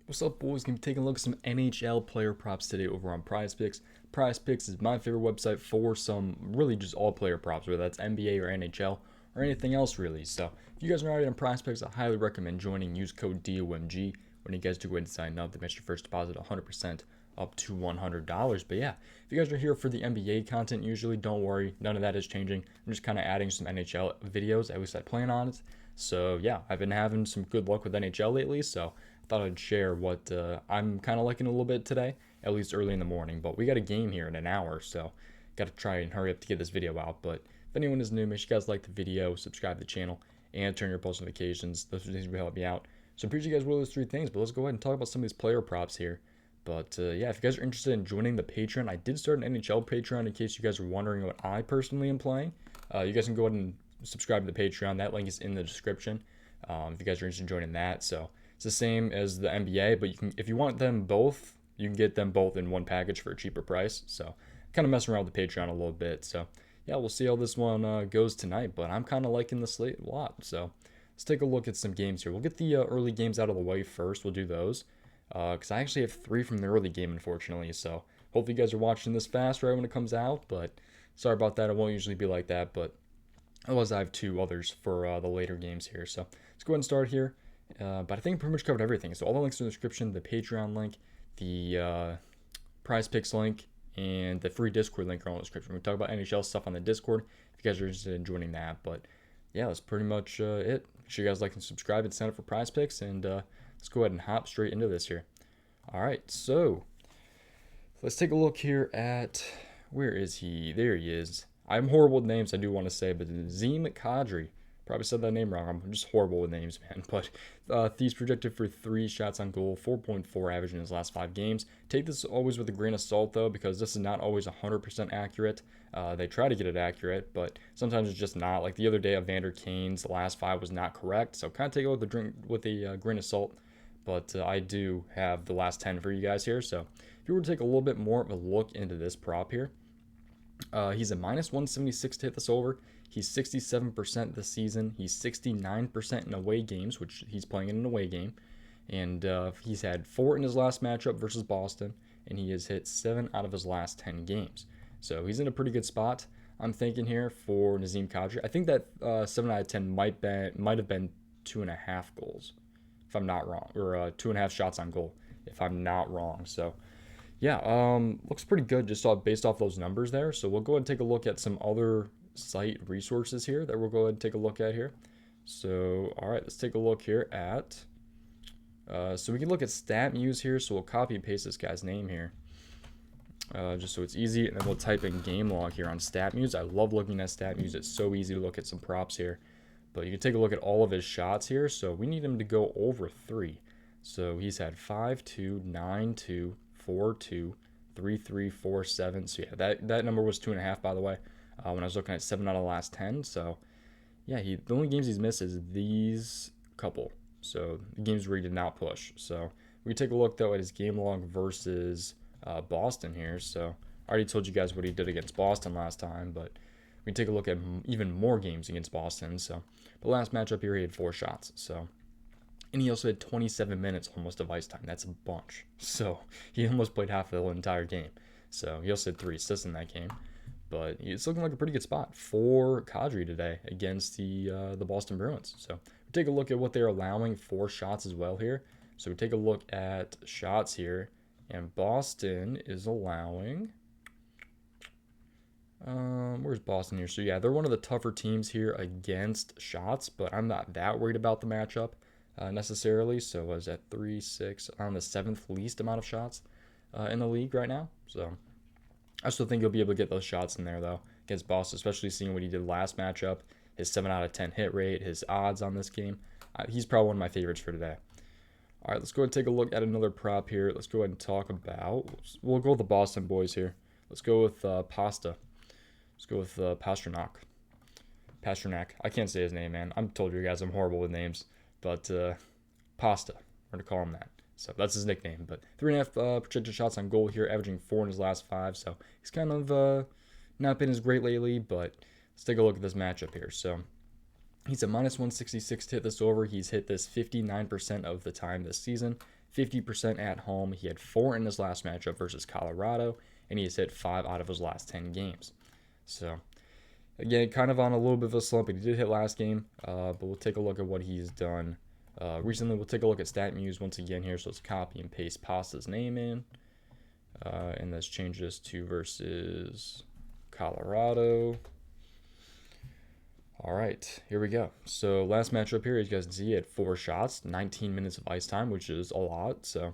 What's up, boys? Gonna be taking a look at some NHL player props today over on PrizePicks. PrizePicks is my favorite website for some really just all player props, whether that's NBA or NHL or anything else really. So if you guys are already on PrizePicks, I highly recommend joining. Use code DOMG when you guys do go ahead and sign up. They match your first deposit 100% up to $100. But yeah, if you guys are here for the NBA content, usually don't worry, none of that is changing. I'm just kind of adding some NHL videos. At least I plan on it. So yeah, I've been having some good luck with NHL lately. So thought I'd share what I'm kind of liking a little bit today, at least early in the morning. But we got a game here in an hour, so got to try and hurry up to get this video out. But if anyone is new, make sure you guys like the video, subscribe to the channel, and turn your post notifications. Those things will help me out. So I'm pretty sure you guys will those three things. But let's go ahead and talk about some of these player props here. But yeah, if you guys are interested in joining the Patreon, I did start an NHL Patreon in case you guys are wondering what I personally am playing. You guys can go ahead and subscribe to the Patreon. That link is in the description if you guys are interested in joining that. So it's the same as the NBA, but you can, if you want them both, you can get them both in one package for a cheaper price. So kind of messing around with the Patreon a little bit. So yeah, we'll see how this one goes tonight, but I'm kind of liking the slate a lot. So let's take a look at some games here. We'll get the early games out of the way first. We'll do those because I actually have 3 from the early game, unfortunately. So hopefully you guys are watching this fast right when it comes out, but sorry about that. It won't usually be like that, but otherwise I have 2 others for the later games here. So let's go ahead and start here. But I think I pretty much covered everything. So all the links in the description, the Patreon link, the PrizePicks link, and the free Discord link are all in the description. We talk about NHL stuff on the Discord if you guys are interested in joining that. But yeah, that's pretty much it. Make sure you guys like and subscribe and sign up for PrizePicks. And let's go ahead and hop straight into this here. All right, so let's take a look here at, where is he? There he is. I'm horrible with names, I do want to say, but Nazem Kadri. Probably said that name wrong. I'm just horrible with names, man. But Thieves projected for 3 shots on goal, 4.4 average in his last 5 games. Take this always with a grain of salt, though, because this is not always 100% accurate. They try to get it accurate, but sometimes it's just not. Like the other day, Evander Kane's last 5 was not correct, so kind of take it with a grain of salt. But I do have the last 10 for you guys here. So if you were to take a little bit more of a look into this prop here, he's a minus 176 to hit this over. He's 67% this season. He's 69% in away games, which he's playing in an away game. And he's had 4 in his last matchup versus Boston, and he has hit 7 out of his last 10 games. So he's in a pretty good spot, I'm thinking here, for Nazem Kadri. I think that 7 out of 10 might have been 2.5 goals, if I'm not wrong, or 2.5 shots on goal, if I'm not wrong. So yeah, looks pretty good just based off those numbers there. So we'll go ahead and take a look at some other site resources here that we'll go ahead and take a look at here. So all right, let's take a look here at so we can look at Statmuse here. So we'll copy and paste this guy's name here just so it's easy, and then we'll type in game log here on Statmuse. I love looking at Statmuse. It's so easy to look at some props here, but you can take a look at all of his shots here. So we need him to go over 3. So he's had 5-2, 9-2, 4-2, 3-3, 4-7. So yeah, that number was 2.5, by the way, when I was looking at 7 out of the last 10. So yeah, the only games he's missed is these couple. So the games where he did not push. So we take a look though at his game log versus Boston here. So I already told you guys what he did against Boston last time, but we take a look at even more games against Boston. So the last matchup here, he had 4 shots. So, and he also had 27 minutes almost of ice time. That's a bunch. So he almost played half the entire game. So he also had 3 assists in that game. But it's looking like a pretty good spot for Kadri today against the Boston Bruins. So we take a look at what they're allowing for shots as well here. So we take a look at shots here, and Boston is allowing. Where's Boston here? So yeah, they're one of the tougher teams here against shots, but I'm not that worried about the matchup necessarily. So I was at 3, 6, on the 7th least amount of shots in the league right now. So I still think he'll be able to get those shots in there, though, against Boston, especially seeing what he did last matchup, his 7 out of 10 hit rate, his odds on this game. He's probably one of my favorites for today. All right, let's go ahead and take a look at another prop here. Let's go ahead and talk about, we'll go with the Boston boys here. Let's go with Pasta. Let's go with Pastrnak. Pastrnak. I can't say his name, man. I'm told you guys I'm horrible with names, but Pasta. We're going to call him that. So that's his nickname. But 3.5 projected shots on goal here, averaging 4 in his last 5. So he's kind of not been as great lately, but let's take a look at this matchup here. So he's a minus 166 to hit this over. He's hit this 59% of the time this season. 50% at home. He had 4 in his last matchup versus Colorado, and he has hit 5 out of his last 10 games. So, again, kind of on a little bit of a slump, but he did hit last game. But we'll take a look at what he's done recently. We'll take a look at Statmuse once again here. So let's copy and paste Pasta's name in. And let's change this to versus Colorado. All right, here we go. So last matchup here, as you guys can see, he had 4 shots, 19 minutes of ice time, which is a lot. So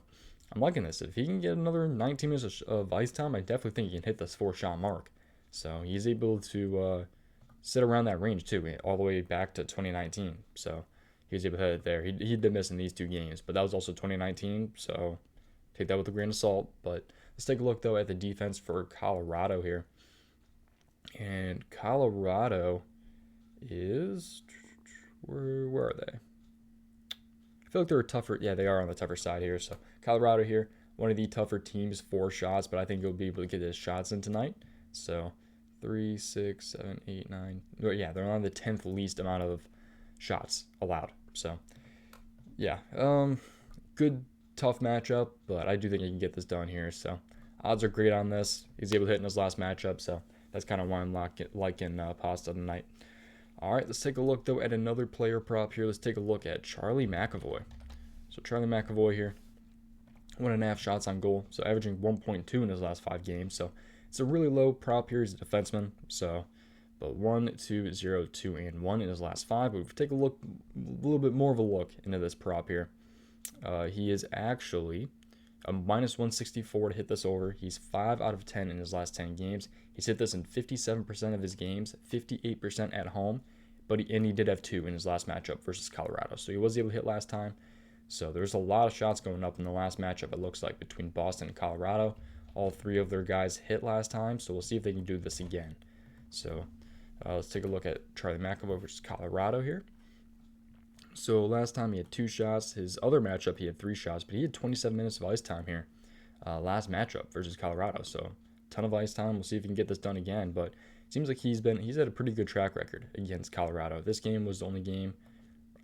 I'm liking this. If he can get another 19 minutes of ice time, I definitely think he can hit this 4-shot mark. So he's able to sit around that range too, all the way back to 2019. So he was able to hit it there. He did miss in these 2 games, but that was also 2019. So take that with a grain of salt. But let's take a look though at the defense for Colorado here. And Colorado is, where are they? I feel like they're tougher. Yeah, they are on the tougher side here. So Colorado here, one of the tougher teams for shots, but I think he'll be able to get his shots in tonight. So 3, 6, 7, 8, 9. Well, yeah, they're on the 10th least amount of shots allowed. So yeah, good tough matchup, but I do think he can get this done here. So odds are great on this. He's able to hit in his last matchup, so that's kind of why I'm liking Pasta tonight. All right, let's take a look, though, at another player prop here. Let's take a look at Charlie McAvoy. So Charlie McAvoy here, 1.5 shots on goal, so averaging 1.2 in his last 5 games. So it's a really low prop here. He's a defenseman, so but 1, 2, 0, 2, and 1 in his last 5. But if we take a look, a little bit more of a look into this prop here, he is actually a -164 to hit this over. He's 5 out of 10 in his last 10 games. He's hit this in 57% of his games, 58% at home, but he did have 2 in his last matchup versus Colorado. So he was able to hit last time. So there's a lot of shots going up in the last matchup, it looks like, between Boston and Colorado. All 3 of their guys hit last time, so we'll see if they can do this again. So let's take a look at Charlie McAvoy versus Colorado here. So last time he had 2 shots. His other matchup, he had 3 shots, but he had 27 minutes of ice time here. Last matchup versus Colorado. So ton of ice time. We'll see if he can get this done again. But it seems like he's had a pretty good track record against Colorado. This game was the only game,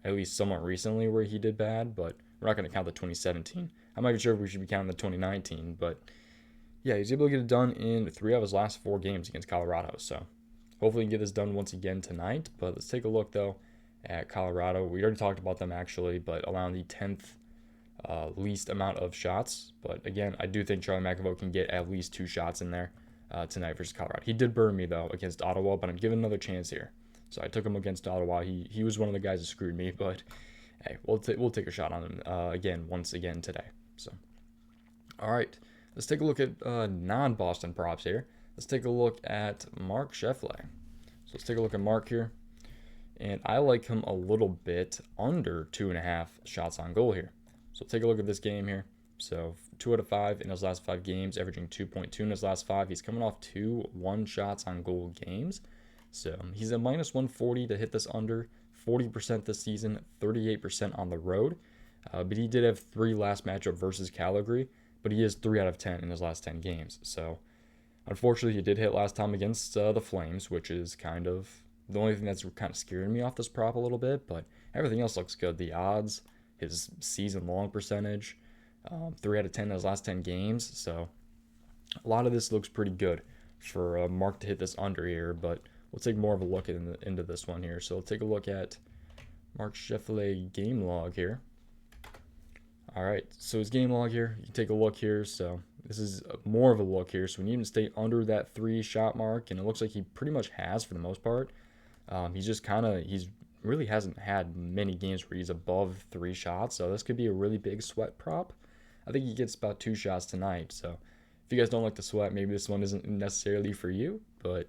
at least somewhat recently, where he did bad, but we're not going to count the 2017. I'm not even sure if we should be counting the 2019, but yeah, he's able to get it done in 3 of his last 4 games against Colorado. So hopefully he can get this done once again tonight. But let's take a look, though, at Colorado. We already talked about them, actually, but allowing the 10th least amount of shots. But again, I do think Charlie McAvoy can get at least 2 shots in there tonight versus Colorado. He did burn me, though, against Ottawa, but I'm giving another chance here. So I took him against Ottawa. He was one of the guys that screwed me, but hey, we'll take a shot on him once again today. So, all right, let's take a look at non-Boston props here. Let's take a look at Mark Scheifele. So let's take a look at Mark here. And I like him a little bit under 2.5 shots on goal here. So take a look at this game here. So 2 out of 5 in his last 5 games, averaging 2.2 in his last 5. He's coming off 2 1-shots on goal games. So he's a -140 to hit this under, 40% this season, 38% on the road. But he did have 3 last matchup versus Calgary, but he is 3 out of 10 in his last 10 games. So unfortunately, he did hit last time against the Flames, which is kind of the only thing that's kind of scaring me off this prop a little bit, but everything else looks good. The odds, his season-long percentage, 3 out of 10 in his last 10 games. So a lot of this looks pretty good for Mark to hit this under here, but we'll take more of a look into this one here. So we'll take a look at Mark Scheifele game log here. All right, so his game log here, you can take a look here. So this is more of a look here. So we need him to stay under that 3-shot mark, and it looks like he pretty much has for the most part. He's really hasn't had many games where he's above 3 shots, so this could be a really big sweat prop. I think he gets about 2 shots tonight, so if you guys don't like the sweat, maybe this one isn't necessarily for you, but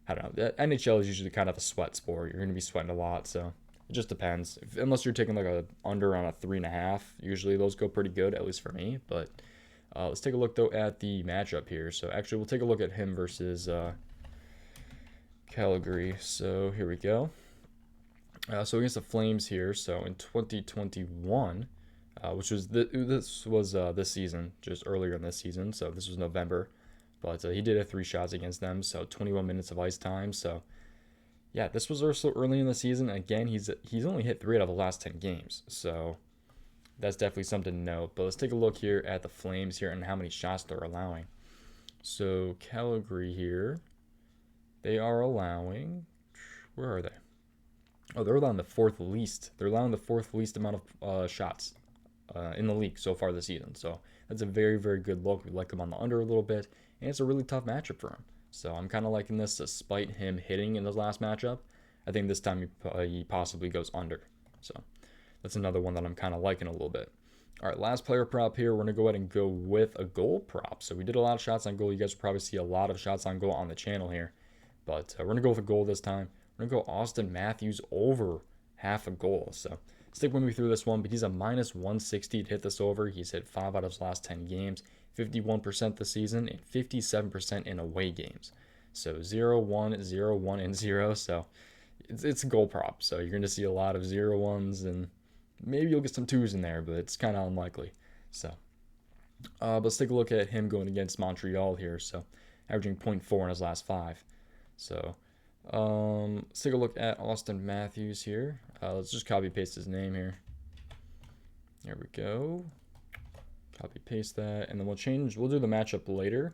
I don't know. The NHL is usually kind of a sweat sport. You're going to be sweating a lot, so it just depends. Unless you're taking like a under on a 3.5, usually those go pretty good, at least for me, but let's take a look, though, at the matchup here. So actually, we'll take a look at him versus Calgary. So here we go. So against the Flames here. So in 2021, which was this season, just earlier in this season. So this was November, but he did have 3 shots against them. So 21 minutes of ice time. So yeah, this was also early in the season. Again, he's only hit 3 out of the last 10 games. So that's definitely something to note. But let's take a look here at the Flames here and how many shots they're allowing. So Calgary here, they are allowing, where are they? Oh, they're allowing the fourth least. They're allowing the fourth least amount of shots in the league so far this season. So that's a very, very good look. We like him on the under a little bit, and it's a really tough matchup for him. So I'm kind of liking this despite him hitting in his last matchup. I think this time he possibly goes under. So that's another one that I'm kind of liking a little bit. All right, last player prop here. We're going to go ahead and go with a goal prop. So we did a lot of shots on goal. You guys will probably see a lot of shots on goal on the channel here. But we're going to go with a goal this time. We're going to go Auston Matthews over half a goal. So stick with me through this one, but he's a minus 160 to hit this over. He's hit 5 out of his last 10 games, 51% this season, and 57% in away games. So 0, 1, 0, 1, and 0. So it's a goal prop. So you're going to see a lot of 0-1s, and maybe you'll get some 2s in there, but it's kind of unlikely. So let's take a look at him going against Montreal here. So averaging 0.4 in his last 5. So let's take a look at Auston Matthews here. Let's just copy paste his name here. There we go. Copy paste that, and then we'll do the matchup later.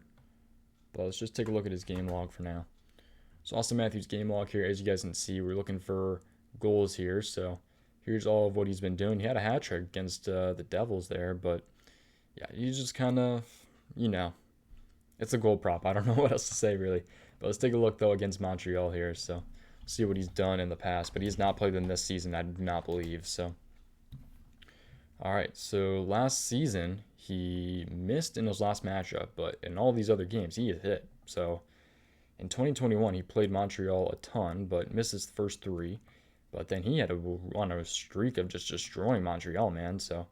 But let's just take a look at his game log for now. So Auston Matthews' game log here, as you guys can see, we're looking for goals here. So here's all of what he's been doing. He had a hat trick against the Devils there, but yeah, he's just kind of, it's a goal prop. I don't know what else to say really. But let's take a look though against Montreal here. So see what he's done in the past, but he's not played them this season, I do not believe. So all right, so last season he missed in his last matchup, but in all these other games he has hit. So in 2021 he played Montreal a ton, but missed his first 3. But then he had on a streak of just destroying Montreal, man. So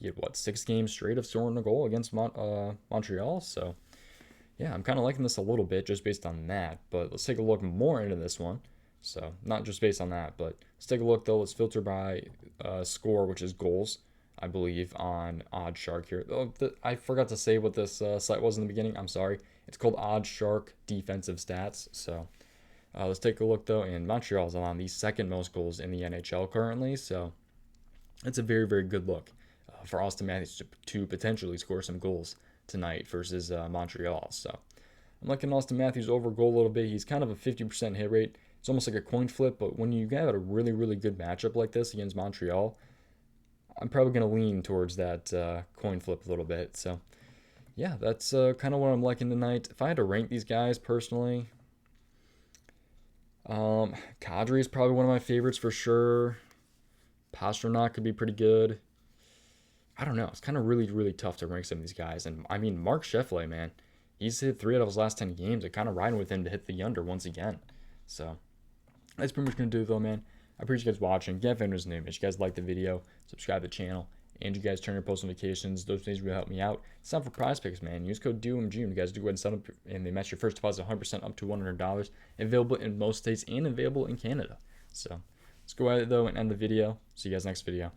he had 6 games straight of scoring a goal against Montreal. So yeah, I'm kind of liking this a little bit just based on that. But let's take a look more into this one. So not just based on that, but let's take a look though. Let's filter by score, which is goals, I believe, on Oddshark here. Oh, I forgot to say what this site was in the beginning. I'm sorry. It's called Oddshark Defensive Stats. So let's take a look though, and Montreal is allowing the second most goals in the NHL currently. So it's a very, very good look for Auston Matthews to potentially score some goals tonight versus Montreal. So I'm liking Auston Matthews over goal a little bit. He's kind of a 50% hit rate. It's almost like a coin flip, but when you have a really, really good matchup like this against Montreal, I'm probably going to lean towards that coin flip a little bit. So yeah, that's kind of what I'm liking tonight. If I had to rank these guys personally, Kadri is probably one of my favorites for sure. Pastrnak could be pretty good. I don't know. It's kind of really, really tough to rank some of these guys. And I mean, Mark Scheifele, man, he's hit 3 out of his last 10 games. I'm kind of riding with him to hit the under once again. So that's pretty much going to do it though, man. I appreciate you guys watching. Get famous name. If you guys like the video, subscribe to the channel, and you guys turn your post notifications. Those things really help me out. It's time for prize picks, man. Use code DOMG when you guys do go ahead and sign up, and they match your first deposit 100% up to $100. Available in most states and available in Canada. So let's go at it though and end the video. See you guys next video.